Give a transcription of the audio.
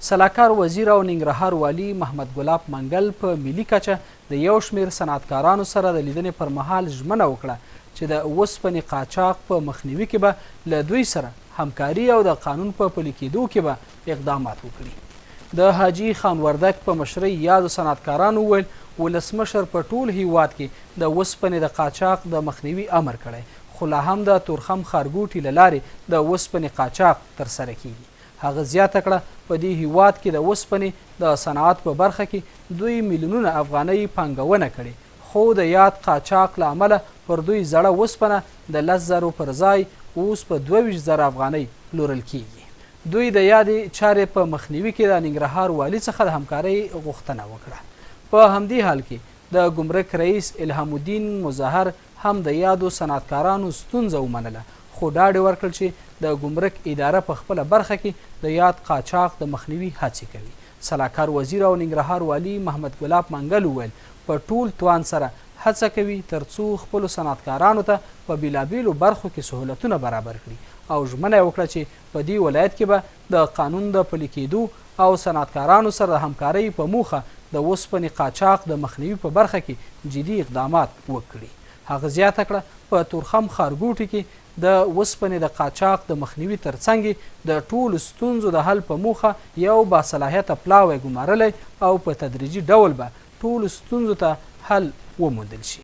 سلاکار وزیر او ننګرهار والي محمد ګلاب منګل په ملي کچه د یو شمېر صنعتکارانو سره د لیدنې پر مهال ژمنه وکړه چې د اوسپنې قاچاق په مخنیوي کې به له دوی سره همکاري او د قانون په پلي کېدو کې به اقدامات وکړي. د حاجي خان وردک په مشرۍ یادو صنعتکارانو وویل ولسمشر په ټول هیواد کې د اوسپنې د قاچاق د مخنیوي امر کړی، خو لا هم د تورخم ښارګوټي له لارې د اوسپنې قاچاق ترسره کیږي. هغه زیاته کړه په دې هیواد کې د اوسپنې د صنعت په برخه کې دوی میلیونونه افغانۍ پانګونه کړې، خو د یاد قاچاق له امله پر دوی زړه اوسپنه د 10,000 پر ځای اوس په 22,000 افغانۍ پلورل کیږي. دوی د یادې چارې په مخنیوي کې د ننګرهار والي څخه د همکارۍ غوښتنه وکړه. په همدې حال کې د ګمرک رئیس الهام الدین مظاهر هم د یادو صنعتکارانو ستونزه ومنله، خو ډاډ ورکړل چې د ګمرک اداره په خپله برخه کې د یاد قاچاق د مخنیوي هڅې کوي. سلاکار وزیر او ننګرهار والي محمد ګلاب منګل وویل په ټول توان سره هڅه کوي ترڅو خپلو صنعتکارانو ته په بیلابیلو برخو کې سهولتونه برابر کړي او ژمنه یې وکړه چې په دې ولایت کې به د قانون د پلي کېدو او صنعتکارانو سره د همکارۍ په موخه د اوسپنې قاچاق د مخنیوي په برخه کې جدي اقدامات وکړي. هغه زیاته کړه په تورخم ښارګوټي کې د اوسپنې د قاچاق د مخنیوي ترڅنګ د ټولو ستونزو د حل په موخه یو باصلاحیته پلاوی ګمارلی او په تدریجي ډول به ټولو ستونزو ته حل وموندل شي.